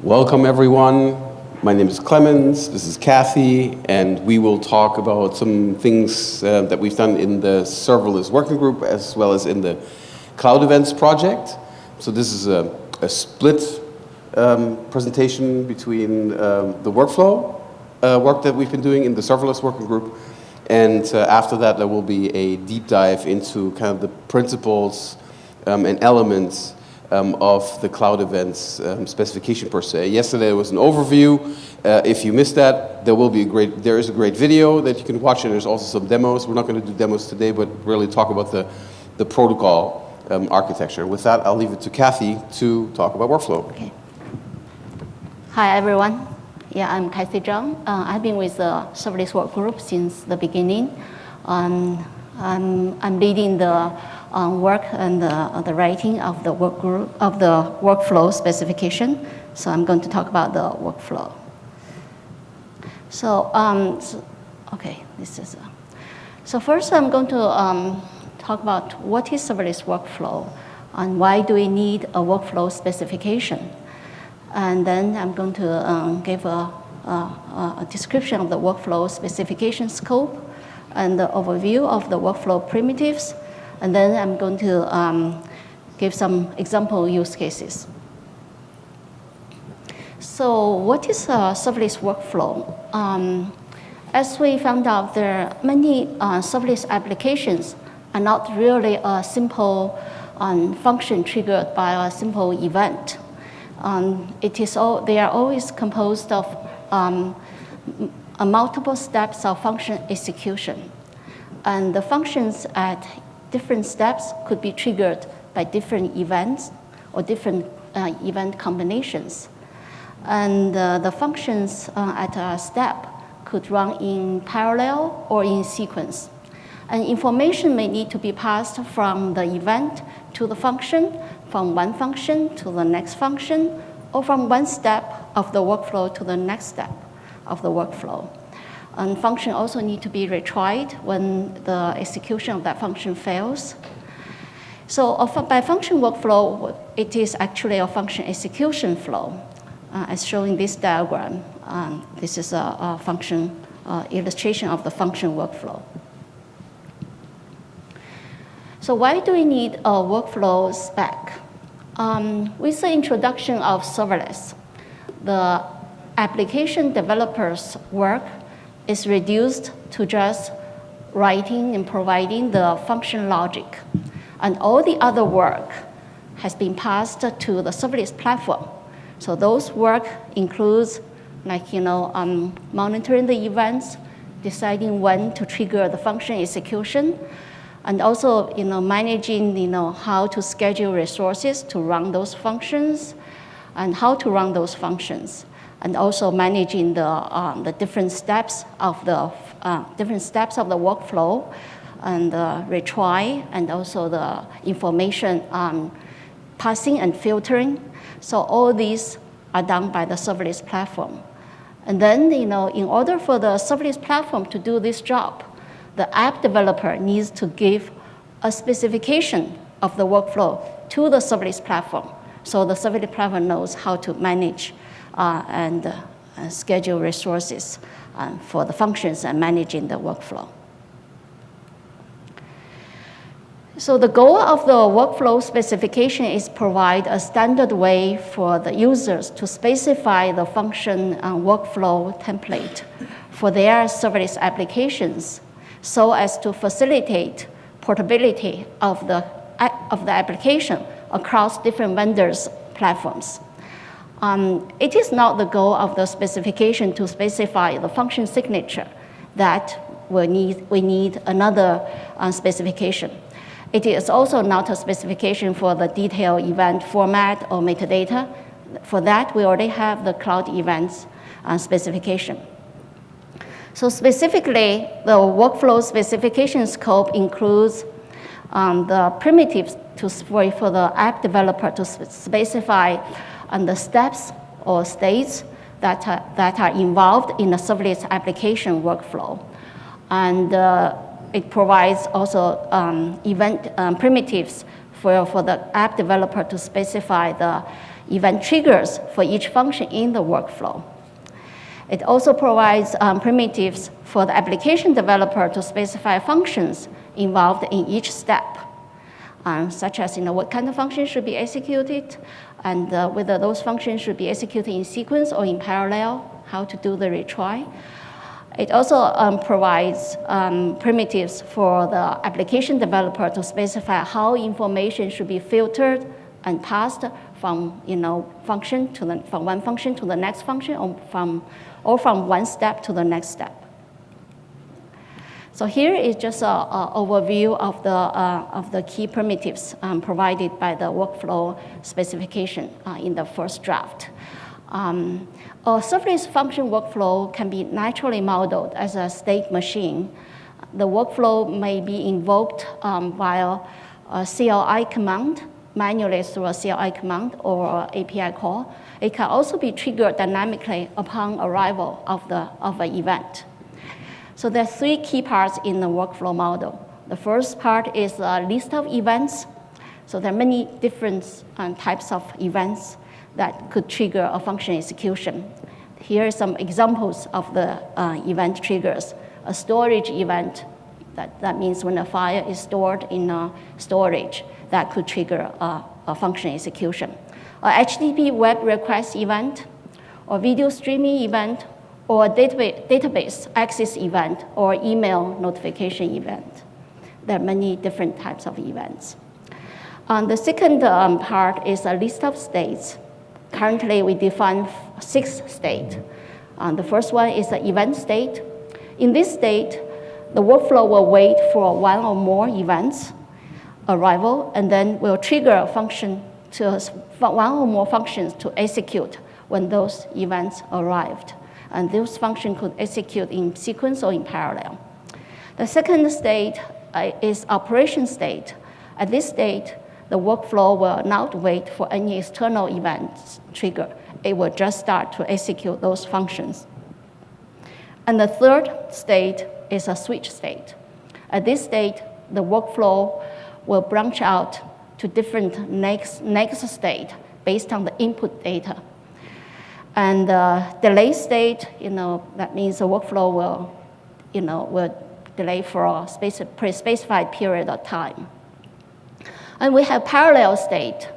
Welcome everyone. My name is Clemens, this is Cathy, and we will talk about some things that we've done in the serverless working group as well as in the CloudEvents project. So this is a split presentation between the workflow work that we've been doing in the serverless working group, and after that there will be a deep dive into kind of the principles and elements of the CloudEvents specification per se. Yesterday there was an overview. If you missed that, there is a great video that you can watch, and there's also some demos. We're not going to do demos today, but really talk about the protocol architecture. With that, I'll leave it to Cathy to talk about workflow. Okay. Hi everyone. Yeah, I'm Cathy Zhang. I've been with the serverless work group since the beginning. I'm leading the work and the writing of the work group of the workflow specification. So I'm going to talk about the workflow. So so first I'm going to talk about what is serverless workflow and why do we need a workflow specification. And then I'm going to give a description of the workflow specification scope and the overview of the workflow primitives. And then I'm going to give some example use cases. So what is a serverless workflow? As we found out, there are many serverless applications are not really a simple function triggered by a simple event. They are always composed of multiple steps of function execution. And the functions at different steps could be triggered by different events or different event combinations. And the functions at a step could run in parallel or in sequence. And information may need to be passed from the event to the function, from one function to the next function, or from one step of the workflow to the next step of the workflow. And function also need to be retried when the execution of that function fails. So by function workflow, it is actually a function execution flow, as shown in this diagram. This is a function illustration of the function workflow. So why do we need a workflow spec? With the introduction of serverless, the application developers' work is reduced to just writing and providing the function logic. And all the other work has been passed to the serverless platform. So those work includes monitoring the events, deciding when to trigger the function execution, and also managing how to schedule resources to run those functions and how to run those functions, and also managing the different steps of the workflow and retry, and also the information passing and filtering. So all these are done by the serverless platform. And then in order for the serverless platform to do this job, the app developer needs to give a specification of the workflow to the serverless platform, so the serverless platform knows how to manage and schedule resources for the functions and managing the workflow. So the goal of the workflow specification is provide a standard way for the users to specify the function workflow template for their serverless applications, so as to facilitate portability of the application across different vendors' platforms. It is not the goal of the specification to specify the function signature that we need another specification. It is also not a specification for the detailed event format or metadata. For that, we already have the CloudEvents specification. So specifically, the workflow specification scope includes the primitives for the app developer to specify the steps or states that are involved in the serverless application workflow. And it provides also event primitives for the app developer to specify the event triggers for each function in the workflow. It also provides primitives for the application developer to specify functions involved in each step, such as what kind of function should be executed, and whether those functions should be executed in sequence or in parallel, how to do the retry. It also provides primitives for the application developer to specify how information should be filtered and passed from function to from one function to the next function, or from one step to the next step. So here is just an overview of the key primitives provided by the workflow specification in the first draft. A serverless function workflow can be naturally modeled as a state machine. The workflow may be invoked via a CLI command, manually through a CLI command or API call. It can also be triggered dynamically upon arrival of an event. So there are three key parts in the workflow model. The first part is a list of events. So there are many different types of events that could trigger a function execution. Here are some examples of the event triggers. A storage event, that means when a file is stored in storage, that could trigger a function execution. A HTTP web request event, or video streaming event, or a database access event, or email notification event. There are many different types of events. The second part is a list of states. Currently, we define 6 states. The first one is the event state. In this state, the workflow will wait for one or more events arrival, and then will trigger a function to one or more functions to execute when those events arrived. And those functions could execute in sequence or in parallel. The second state is operation state. At this state, the workflow will not wait for any external events trigger. It will just start to execute those functions. And the third state is a switch state. At this state, the workflow will branch out to different next state based on the input data. And delay state, that means the workflow will delay for a pre-specified period of time. And we have parallel state.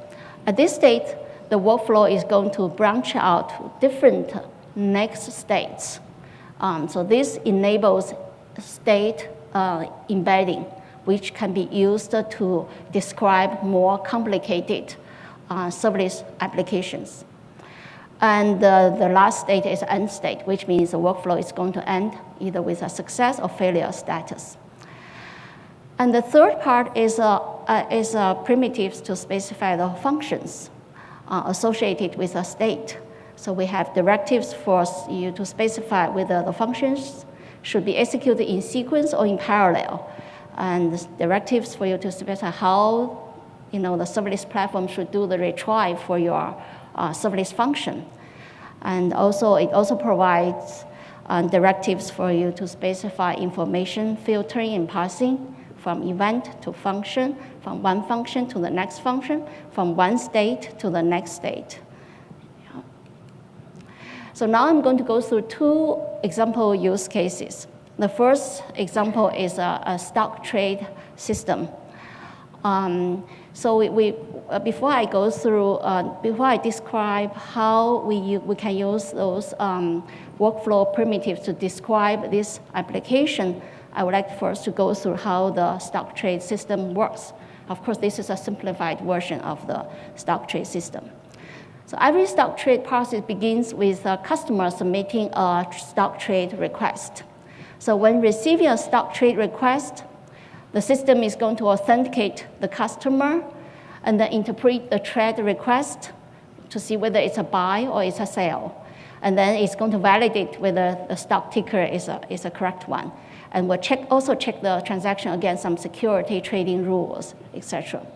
At this state, the workflow is going to branch out to different next states. So this enables state embedding, which can be used to describe more complicated serverless applications. And the last state is end state, which means the workflow is going to end either with a success or failure status. And the third part is primitives to specify the functions associated with a state. So we have directives for you to specify whether the functions should be executed in sequence or in parallel, and directives for you to specify how the serverless platform should do the retry for your serverless function. And also, it also provides directives for you to specify information filtering and parsing from event to function, from one function to the next function, from one state to the next state. Yeah. So now I'm going to go through 2 example use cases. The first example is a stock trade system. So before I go through, before I describe how we can use those workflow primitives to describe this application, I would like first to go through how the stock trade system works. Of course, this is a simplified version of the stock trade system. So every stock trade process begins with a customer submitting a stock trade request. So when receiving a stock trade request, the system is going to authenticate the customer and then interpret the trade request to see whether it's a buy or it's a sell. And then it's going to validate whether the stock ticker is a correct one. And we'll also check the transaction against some security trading rules, etc.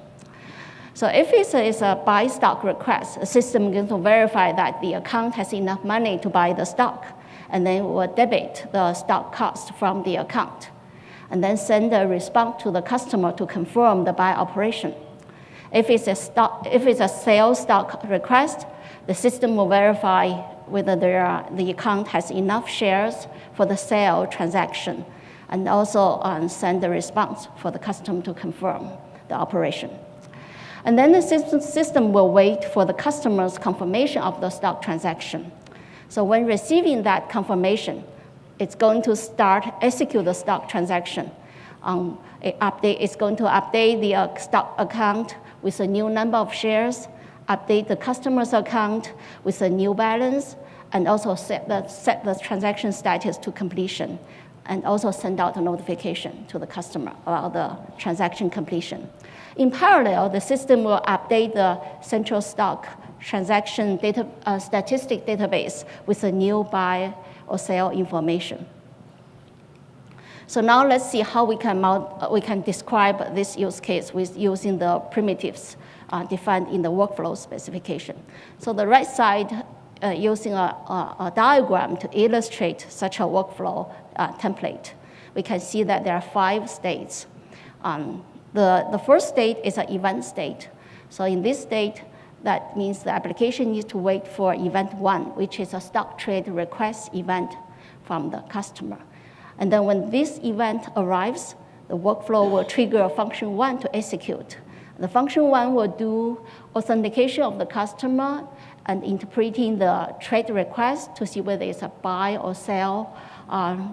So if it's a buy stock request, the system is going to verify that the account has enough money to buy the stock, and then we'll debit the stock cost from the account, and then send a response to the customer to confirm the buy operation. If it's a sale stock request, the system will verify whether the account has enough shares for the sale transaction, and also send the response for the customer to confirm the operation. And then the system will wait for the customer's confirmation of the stock transaction. So when receiving that confirmation, it's going to start execute the stock transaction. It's going to update the stock account with a new number of shares, update the customer's account with a new balance, and also set the transaction status to completion, and also send out a notification to the customer about the transaction completion. In parallel, the system will update the central stock transaction statistic database with a new buy or sell information. So now let's see how we can describe this use case with using the primitives defined in the workflow specification. So the right side, using a diagram to illustrate such a workflow template, we can see that there are 5 states. The first state is an event state. So in this state, that means the application needs to wait for event 1, which is a stock trade request event from the customer. And then when this event arrives, the workflow will trigger function 1 to execute. The function 1 will do authentication of the customer and interpreting the trade request to see whether it's a buy or sell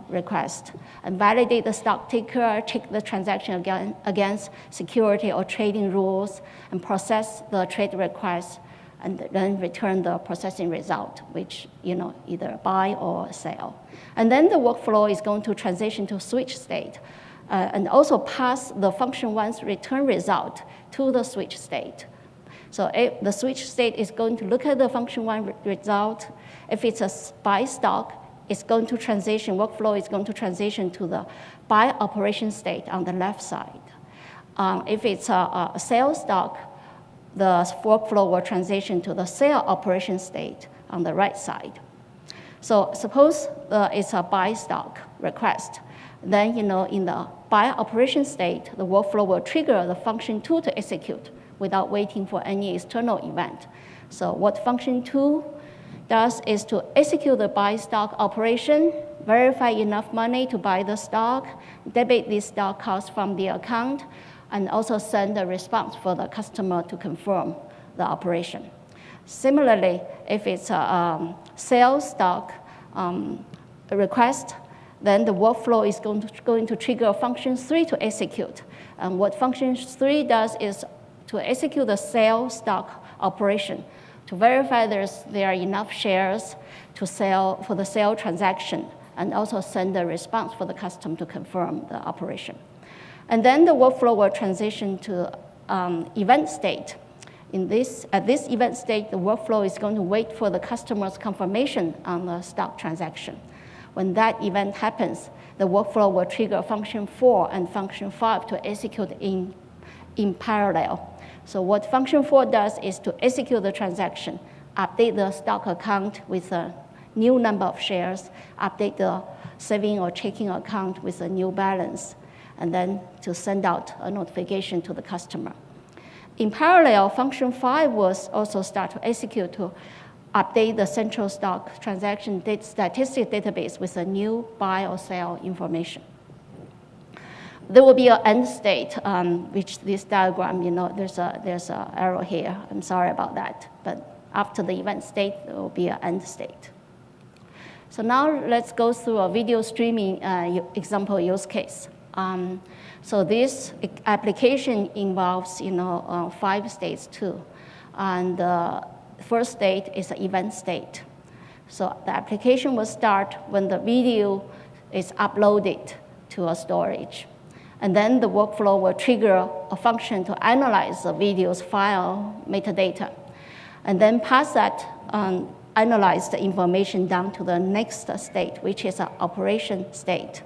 request, and validate the stock ticker, check the transaction against security or trading rules, and process the trade request, and then return the processing result, which either buy or sell. And then the workflow is going to transition to switch state, and also pass the function 1's return result to the switch state. So if the switch state is going to look at the function 1 result. If it's a buy stock, it's going to transition, workflow is going to transition to the buy operation state on the left side. If it's a sale stock, the workflow will transition to the sale operation state on the right side. So suppose it's a buy stock request. Then in the buy operation state, the workflow will trigger the function 2 to execute without waiting for any external event. So what function 2 does is to execute the buy stock operation, verify enough money to buy the stock, debit the stock cost from the account, and also send a response for the customer to confirm the operation. Similarly, if it's a sales stock request, then the workflow is going to trigger function 3 to execute. And what function 3 does is to execute the sale stock operation to verify there are enough shares to sell for the sale transaction, and also send a response for the customer to confirm the operation. And then the workflow will transition to event state. At this event state, the workflow is going to wait for the customer's confirmation on the stock transaction. When that event happens, the workflow will trigger function 4 and function 5 to execute in parallel. So what function 4 does is to execute the transaction, update the stock account with a new number of shares, update the saving or checking account with a new balance, and then to send out a notification to the customer. In parallel, function 5 will also start to execute to update the central stock transaction statistic database with a new buy or sell information. There will be an end state, which this diagram, there's a arrow here. I'm sorry about that. But after the event state, there will be an end state. So now let's go through a video streaming example use case. So this application involves 5 states too. And the first state is an event state. So the application will start when the video is uploaded to a storage. And then the workflow will trigger a function to analyze the video's file metadata, and then pass that analyzed information down to the next state, which is an operation state.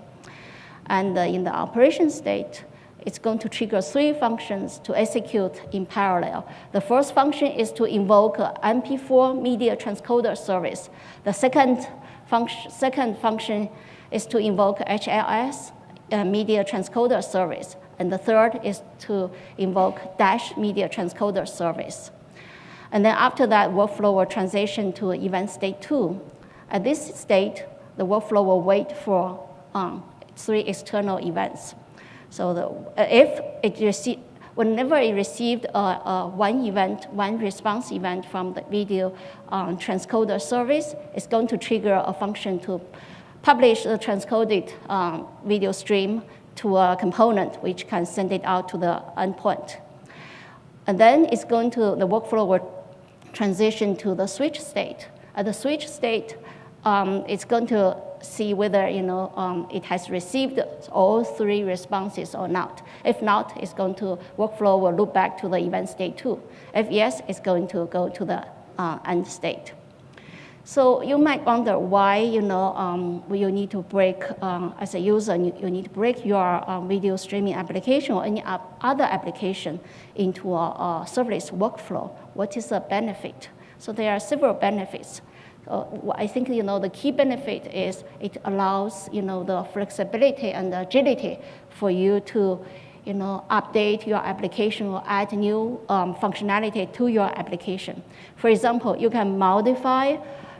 And in the operation state, it's going to trigger 3 functions to execute in parallel. The first function is to invoke an MP4 media transcoder service. The second function is to invoke HLS media transcoder service. And the third is to invoke dash media transcoder service. And then after that, workflow will transition to event state 2. At this state, the workflow will wait for 3 external events. So whenever it received one response event from the video transcoder service, it's going to trigger a function to publish the transcoded video stream to a component which can send it out to the endpoint. And then the workflow will transition to the switch state. At the switch state, it's going to see whether it has received all 3 responses or not. If not, workflow will loop back to the event state 2. If yes, it's going to go to the end state. So you might wonder why you need to break, as a user, you need to break your video streaming application or any other application into a serverless workflow. What is the benefit? So there are several benefits. I think the key benefit is it allows the flexibility and agility for you to update your application or add new functionality to your application. For example, you can modify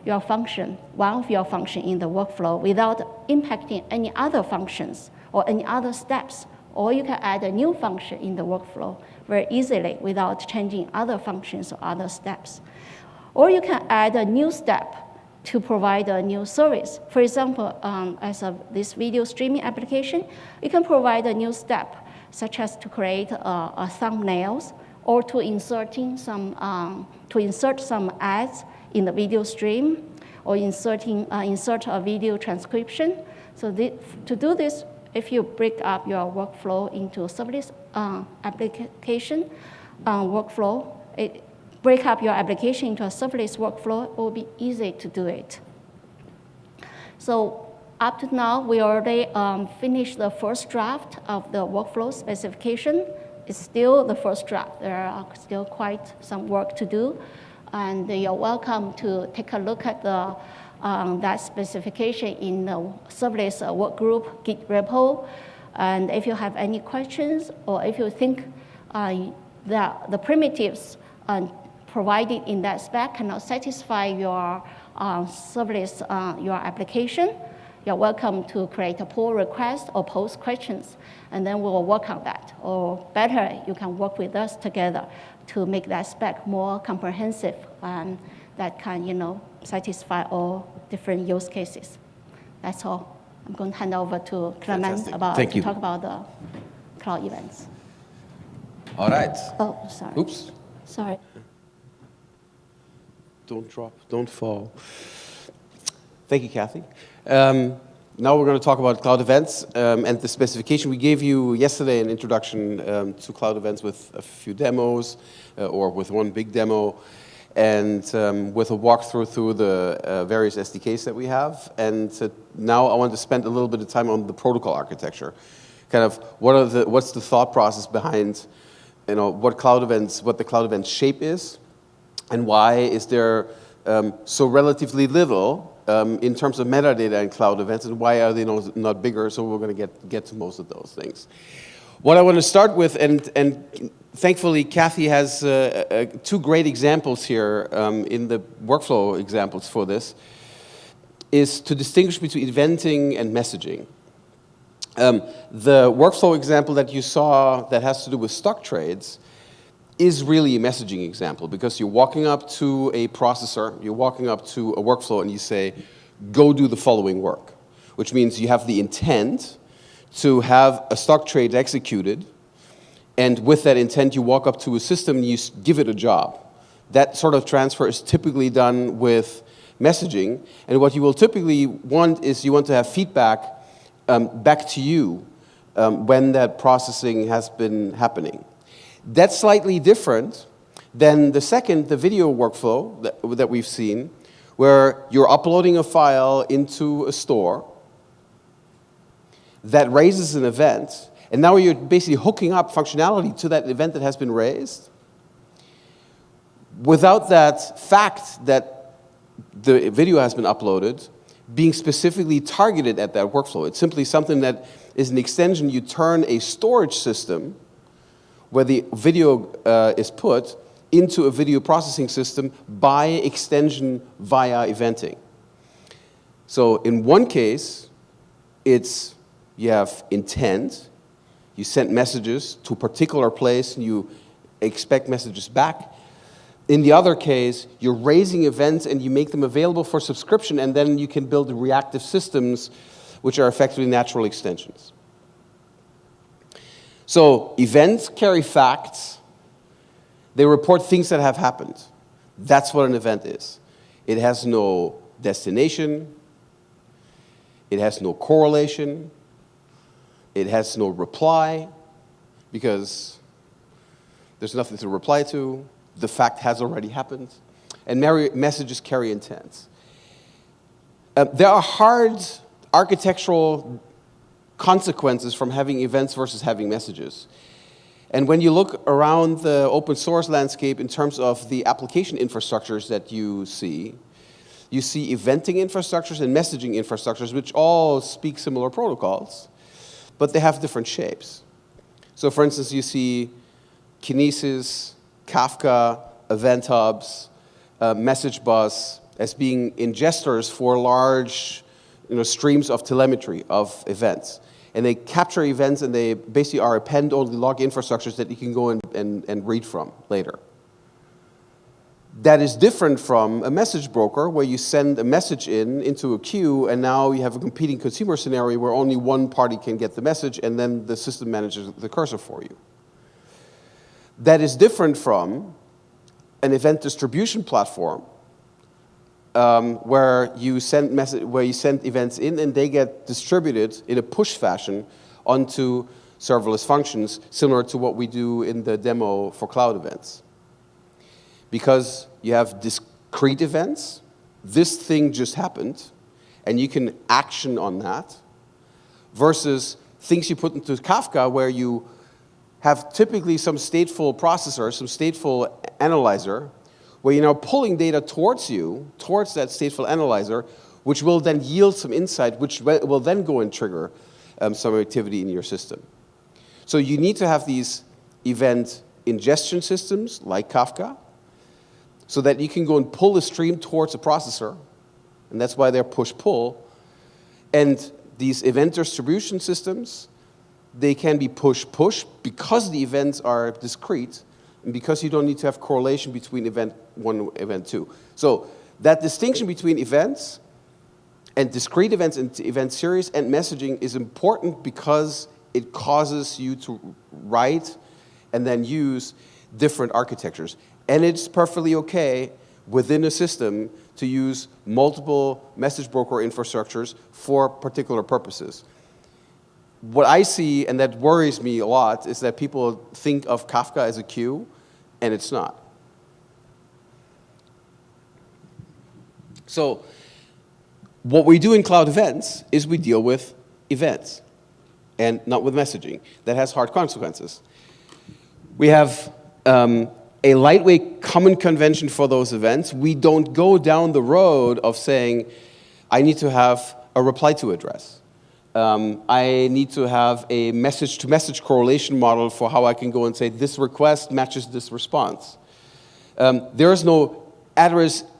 your function, one of your functions in the workflow without impacting any other functions or any other steps. Or you can add a new function in the workflow very easily without changing other functions or other steps. Or you can add a new step to provide a new service. For example, this video streaming application, you can provide a new step, such as to create thumbnails or to insert some ads in the video stream, or insert a video transcription. So to do this, if you break up your workflow into serverless application workflow, break up your application into a serverless workflow, it will be easy to do it. So up to now, we already finished the first draft of the workflow specification. It's still the first draft. There are still quite some work to do. And you're welcome to take a look at that specification in the serverless workgroup Git repo. And if you have any questions, or if you think that the primitives provided in that spec cannot satisfy your serverless, your application, you're welcome to create a pull request or post questions, and then we'll work on that. Or better, you can work with us together to make that spec more comprehensive and that can, satisfy all different use cases. That's all. I'm going to hand over to Clemens to talk about the cloud events. All right. Oh, sorry. Oops. Sorry. Don't drop, don't fall. Thank you, Cathy. Now we're going to talk about cloud events and the specification. We gave you yesterday an introduction to cloud events with a few demos, or with one big demo, and with a walkthrough through the various SDKs that we have. And now I want to spend a little bit of time on the protocol architecture. Kind of what's the thought process behind what the cloud events shape is, and why is there so relatively little in terms of metadata in cloud events, and why are they not bigger? So we're going to get to most of those things. What I want to start with, and thankfully Cathy has 2 great examples here in the workflow examples for this, is to distinguish between eventing and messaging. The workflow example that you saw that has to do with stock trades is really a messaging example, because you're walking up to a processor, you're walking up to a workflow, and you say, go do the following work, which means you have the intent to have a stock trade executed, and with that intent, you walk up to a system and you give it a job. That sort of transfer is typically done with messaging, and what you will typically want is you want to have feedback back to you when that processing has been happening. That's slightly different than the video workflow that we've seen, where you're uploading a file into a store that raises an event, and now you're basically hooking up functionality to that event that has been raised. Without that fact that the video has been uploaded, being specifically targeted at that workflow. It's simply something that is an extension. You turn a storage system where the video is put into a video processing system by extension via eventing. So in one case, it's you have intent, you send messages to a particular place, and you expect messages back. In the other case, you're raising events and you make them available for subscription, and then you can build reactive systems, which are effectively natural extensions. So events carry facts. They report things that have happened. That's what an event is. It has no destination. It has no correlation. It has no reply, because there's nothing to reply to. The fact has already happened. And messages carry intent. There are hard architectural consequences from having events versus having messages. And when you look around the open source landscape in terms of the application infrastructures that you see eventing infrastructures and messaging infrastructures, which all speak similar protocols, but they have different shapes. So for instance, you see Kinesis, Kafka, event hubs, message bus as being ingesters for large streams of telemetry of events. And they capture events, and they basically are append-only log infrastructures that you can go and read from later. That is different from a message broker, where you send a message into a queue, and now you have a competing consumer scenario where only one party can get the message, and then the system manages the cursor for you. That is different from an event distribution platform, where you send events in, and they get distributed in a push fashion onto serverless functions, similar to what we do in the demo for CloudEvents. Because you have discrete events, this thing just happened, and you can action on that, versus things you put into Kafka, where you have typically some stateful processor, some stateful analyzer, where you're now pulling data towards you, towards that stateful analyzer, which will then yield some insight, which will then go and trigger some activity in your system. So you need to have these event ingestion systems, like Kafka, so that you can go and pull the stream towards a processor, and that's why they're push-pull. And these event distribution systems, they can be push-push because the events are discrete, and because you don't need to have correlation between event 1 and event 2. So that distinction between events and discrete events and event series and messaging is important, because it causes you to write and then use different architectures. And it's perfectly okay within a system to use multiple message broker infrastructures for particular purposes. What I see, and that worries me a lot, is that people think of Kafka as a queue, and it's not. So what we do in CloudEvents is we deal with events and not with messaging. That has hard consequences. We have a lightweight common convention for those events. We don't go down the road of saying, I need to have a reply to address. I need to have a message-to-message correlation model for how I can go and say, this request matches this response. There is no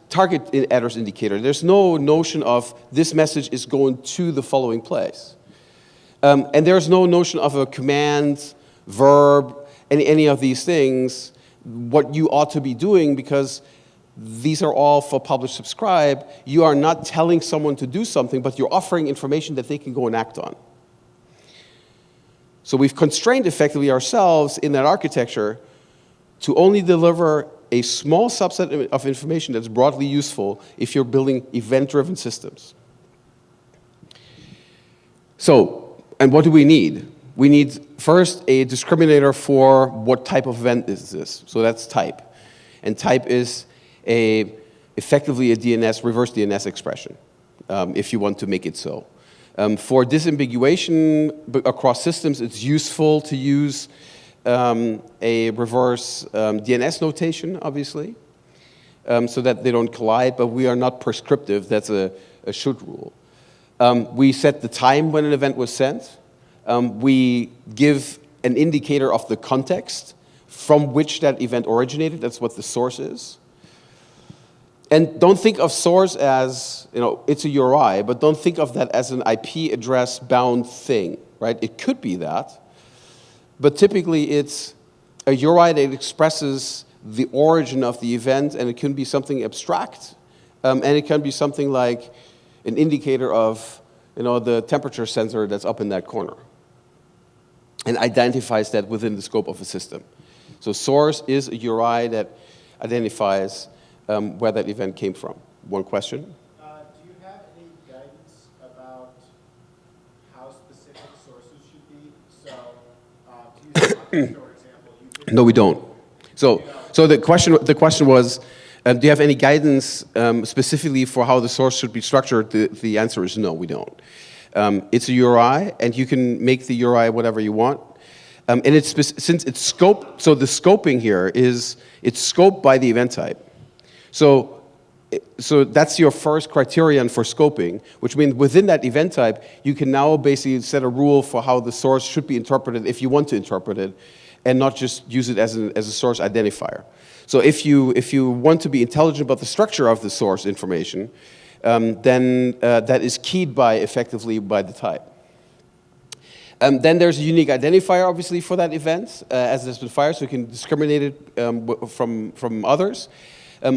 target address indicator. There's no notion of this message is going to the following place. And there's no notion of a command, verb, any of these things, what you ought to be doing, because these are all for publish subscribe. You are not telling someone to do something, but you're offering information that they can go and act on. So we've constrained effectively ourselves in that architecture to only deliver a small subset of information that's broadly useful if you're building event-driven systems. So, and what do we need? We need first a discriminator for what type of event is this. So that's type. And type is effectively a reverse DNS expression, if you want to make it so. For disambiguation across systems, it's useful to use a reverse DNS notation, obviously, so that they don't collide, but we are not prescriptive. That's a a should rule. We set the time when an event was sent. We give an indicator of the context from which that event originated. That's what the source is. And don't think of source as, it's a URI, but don't think of that as an IP address bound thing, right? It could be that, but typically it's a URI that expresses the origin of the event, and it can be something abstract, and it can be something like an indicator of, the temperature sensor that's up in that corner, and identifies that within the scope of a system. So source is a URI that identifies where that event came from. One question? Do you have any guidance about how specific sources should be? So, to use the store example, you could... No, we don't. So the question was, do you have any guidance specifically for how the source should be structured? The answer is no, we don't. It's a URI, and you can make the URI whatever you want. And since it's scoped, so the scoping here is, it's scoped by the event type. So that's your first criterion for scoping, which means within that event type, you can now basically set a rule for how the source should be interpreted if you want to interpret it, and not just use it as a source identifier. So if you want to be intelligent about the structure of the source information, then that is keyed effectively by the type. Then there's a unique identifier, obviously, for that event, as it's been fired, so you can discriminate it from others.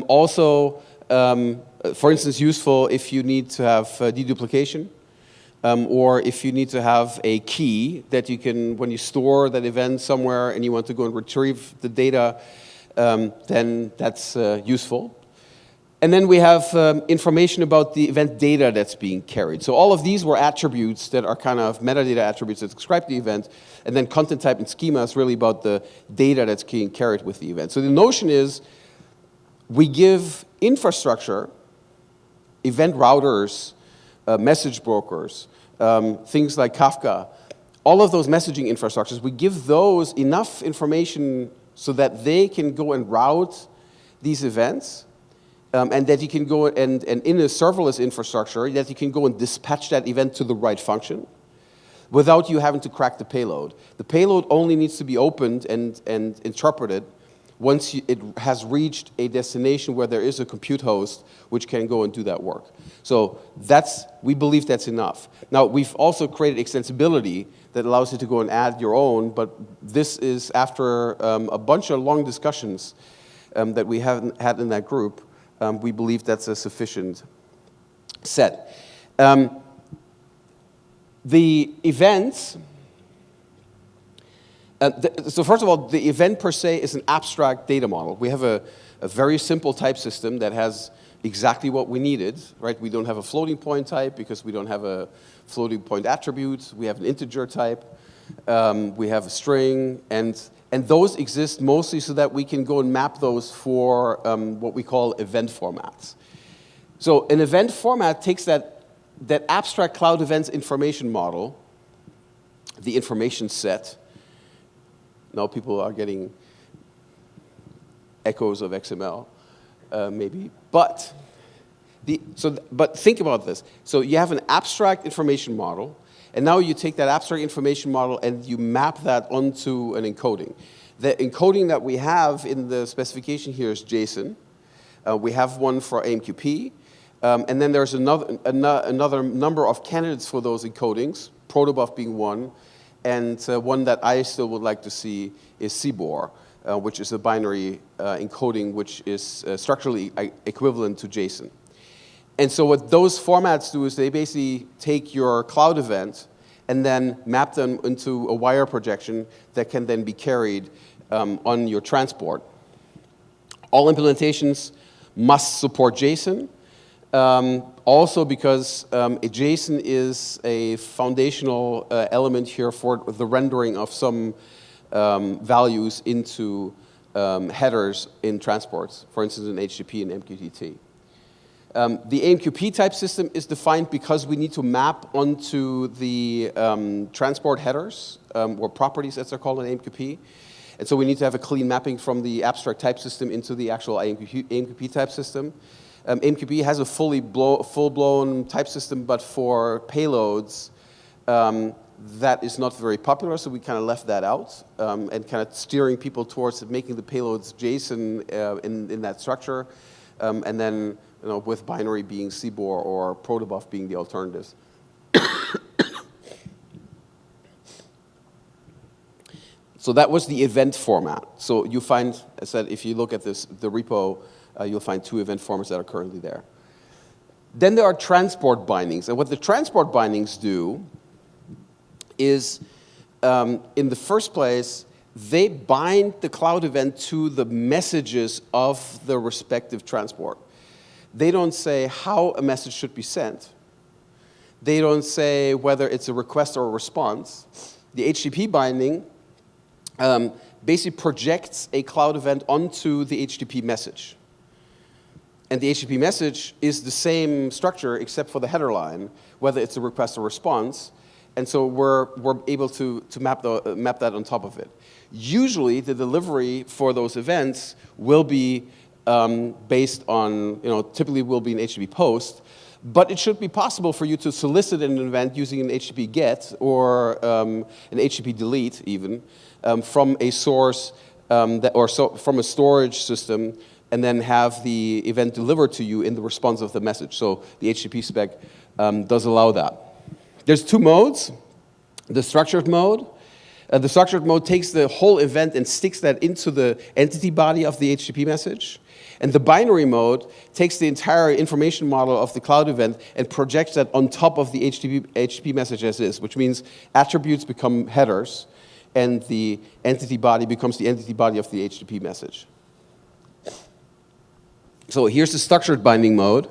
Also, for instance, useful if you need to have deduplication, or if you need to have a key that you can, when you store that event somewhere and you want to go and retrieve the data, then that's useful. And then we have information about the event data that's being carried. So all of these were attributes that are kind of metadata attributes that describe the event, and then content type and schema is really about the data that's being carried with the event. So the notion is, we give infrastructure, event routers, message brokers, things like Kafka, all of those messaging infrastructures, we give those enough information so that they can go and route these events, and that you can go and in a serverless infrastructure, that you can go and dispatch that event to the right function without you having to crack the payload. The payload only needs to be opened and interpreted once it has reached a destination where there is a compute host which can go and do that work. So we believe that's enough. Now, we've also created extensibility that allows you to go and add your own, but this is after a bunch of long discussions that we haven't had in that group. We believe that's a sufficient set. The events, so first of all, the event per se is an abstract data model. We have a very simple type system that has exactly what we needed, right? We don't have a floating point type because we don't have a floating point attribute. We have an integer type. We have a string, and those exist mostly so that we can go and map those for what we call event formats. So an event format takes that abstract cloud events information model, the information set. Now people are getting echoes of XML, maybe. But think about this. So you have an abstract information model, and now you take that abstract information model and you map that onto an encoding. The encoding that we have in the specification here is JSON. We have one for AMQP, and then there's another number of candidates for those encodings, protobuf being one, and one that I still would like to see is CBOR, which is a binary encoding which is structurally equivalent to JSON. And so what those formats do is they basically take your cloud event and then map them into a wire projection that can then be carried on your transport. All implementations must support JSON, also because JSON is a foundational element here for the rendering of some values into headers in transports, for instance in HTTP and MQTT. The AMQP type system is defined because we need to map onto the transport headers, or properties as they're called in AMQP. And so we need to have a clean mapping from the abstract type system into the actual AMQP type system. AMQP has a full-blown type system, but for payloads, that is not very popular, so we kind of left that out, and kind of steering people towards making the payloads JSON in that structure, and then with binary being CBOR or protobuf being the alternatives. So that was the event format. So you find, as I said, if you look at the repo, you'll find 2 event formats that are currently there. Then there are transport bindings. And what the transport bindings do is, in the first place, they bind the cloud event to the messages of the respective transport. They don't say how a message should be sent. They don't say whether it's a request or a response. The HTTP binding basically projects a cloud event onto the HTTP message. And the HTTP message is the same structure except for the header line, whether it's a request or response. And so we're able to map that on top of it. Usually, the delivery for those events will be based on, typically will be an HTTP post, but it should be possible for you to solicit an event using an HTTP GET or an HTTP delete even from a source from a storage system, and then have the event delivered to you in the response of the message. So the HTTP spec does allow that. There's 2 modes. The structured mode. The structured mode takes the whole event and sticks that into the entity body of the HTTP message. And the binary mode takes the entire information model of the cloud event and projects that on top of the HTTP message as is, which means attributes become headers, and the entity body becomes the entity body of the HTTP message. So here's the structured binding mode.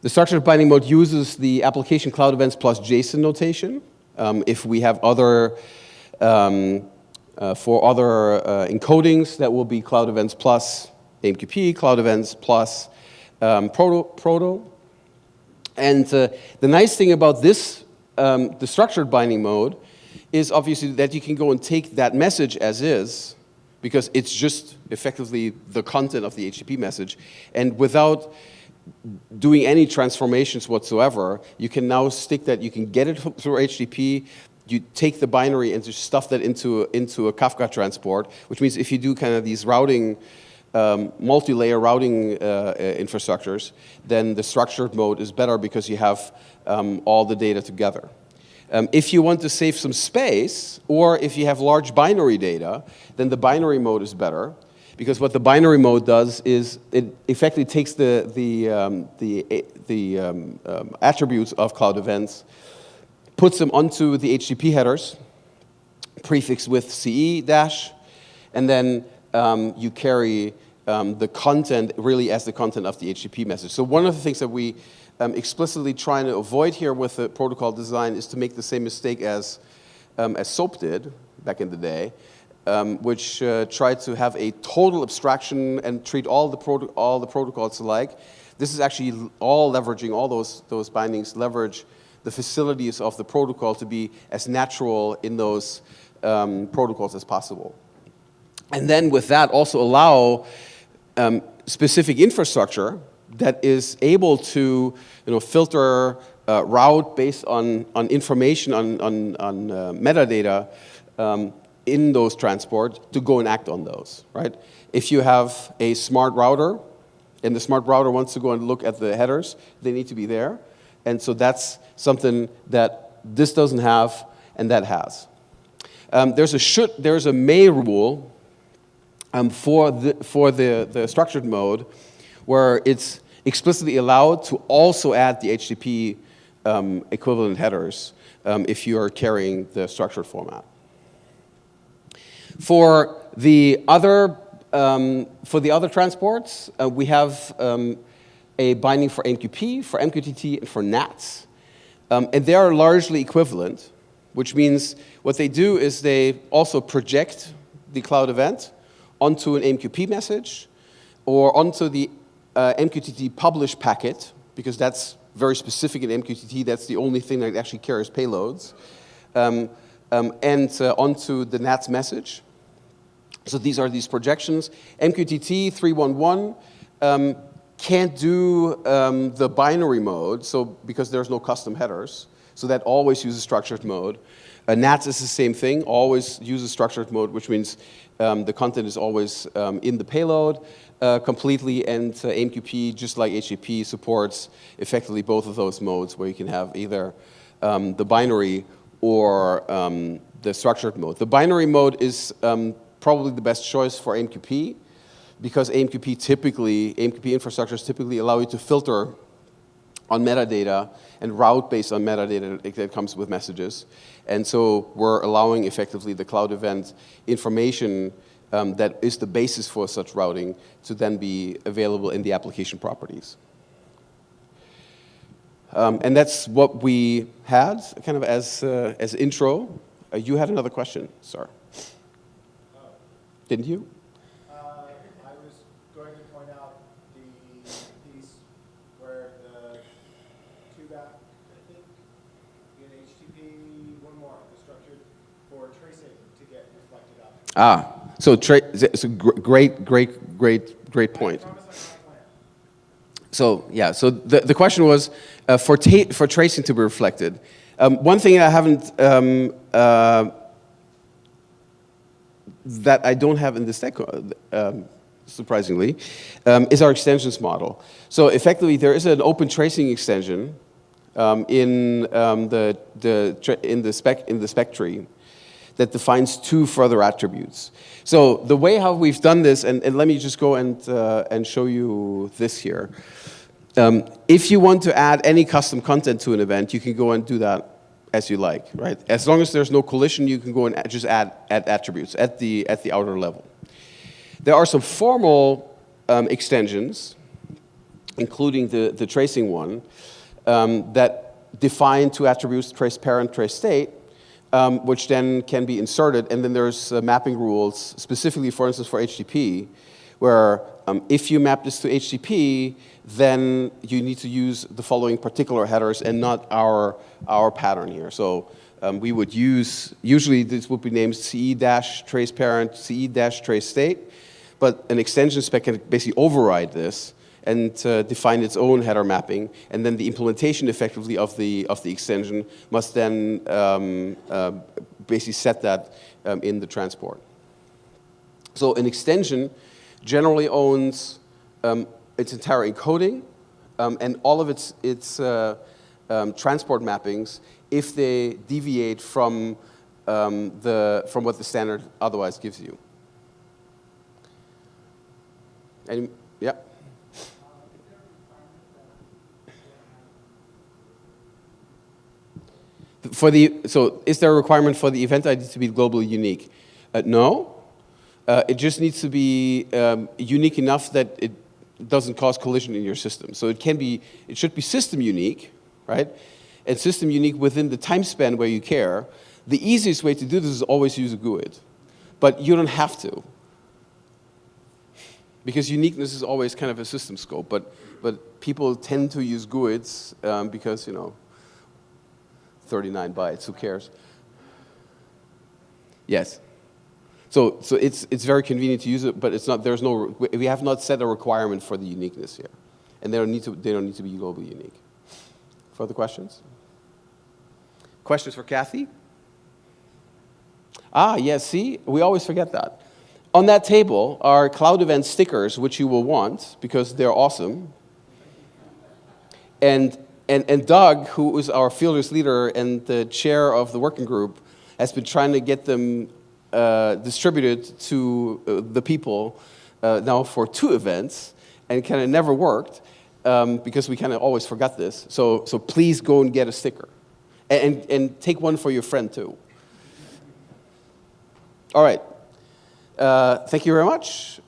The structured binding mode uses the application cloud events plus JSON notation. If we have other, for other encodings, that will be cloud events plus AMQP, cloud events plus proto. And the nice thing about this, the structured binding mode, is obviously that you can go and take that message as is, because it's just effectively the content of the HTTP message. And without doing any transformations whatsoever, you can now stick that, you can get it through HTTP, you take the binary and just stuff that into a Kafka transport, which means if you do kind of these routing, multi-layer routing infrastructures, then the structured mode is better because you have all the data together. If you want to save some space, or if you have large binary data, then the binary mode is better, because what the binary mode does is it effectively takes the attributes of cloud events, puts them onto the HTTP headers, prefixed with CE dash, and then you carry the content really as the content of the HTTP message. So one of the things that we explicitly trying to avoid here with the protocol design is to make the same mistake as SOAP did back in the day, which tried to have a total abstraction and treat all the protocols alike. This is actually all leveraging, all those bindings leverage the facilities of the protocol to be as natural in those protocols as possible. And then with that also allow specific infrastructure that is able to filter, route based on information, on metadata in those transports to go and act on those, right? If you have a smart router, and the smart router wants to go and look at the headers, they need to be there. And so that's something that this doesn't have and that has. There's a may rule for the structured mode, where it's explicitly allowed to also add the HTTP equivalent headers if you are carrying the structured format. For the other transports, we have a binding for AMQP, for MQTT, and for NATs. And they are largely equivalent, which means what they do is they also project the cloud event onto an AMQP message or onto the MQTT publish packet, because that's very specific in MQTT. That's the only thing that actually carries payloads, and onto the NATS message. So these are these projections. MQTT 311 can't do the binary mode, so because there's no custom headers, so that always uses structured mode. NATS is the same thing, always uses structured mode, which means the content is always in the payload completely, and AMQP, just like HTTP, supports effectively both of those modes, where you can have either the binary or the structured mode. The binary mode is probably the best choice for AMQP, because AMQP infrastructures typically allow you to filter on metadata and route based on metadata that comes with messages. And so we're allowing effectively the cloud event information that is the basis for such routing to then be available in the application properties. And that's what we had kind of as intro. You had another question, sir. Didn't you? I was going to point out the piece where the two-back, I think, in HTTP, one more, the structured for tracing to get reflected up. So it's a great point. So yeah, so the question was for tracing to be reflected. One thing I haven't that I don't have in this deck, surprisingly, is our extensions model. So effectively, there is an open tracing extension in the spec tree that defines two further attributes. So the way how we've done this, and let me just go and show you this here. If you want to add any custom content to an event, you can go and do that as you like, right? As long as there's no collision, you can go and just add attributes at the outer level. There are some formal extensions, including the tracing one, that define two attributes, trace parent, trace state, which then can be inserted. And then there's mapping rules, specifically, for instance, for HTTP, where if you map this to HTTP, then you need to use the following particular headers and not our pattern here. So we would use, usually this would be named CE-trace parent, CE-trace state, but an extension spec can basically override this and define its own header mapping, and then the implementation effectively of the extension must then basically set that in the transport. So an extension generally owns its entire encoding and all of its transport mappings if they deviate from what the standard otherwise gives you. And yeah. So is there a requirement for the event ID to be globally unique? No. It just needs to be unique enough that it doesn't cause collision in your system. So it should be system unique, right? And system unique within the time span where you care. The easiest way to do this is always use a GUID. But you don't have to. Because uniqueness is always kind of a system scope. But people tend to use GUIDs because, 39 bytes, who cares? Yes. So it's very convenient to use it, but we have not set a requirement for the uniqueness here. And they don't need to be globally unique. Further questions? Questions for Cathy? Yes, see, we always forget that. On that table are CloudEvents stickers, which you will want because they're awesome. And Doug, who is our fielders leader and the chair of the working group, has been trying to get them distributed to the people now for 2 events, and kind of never worked because we kind of always forgot this. So please go and get a sticker, and take one for your friend too. All right. Thank you very much.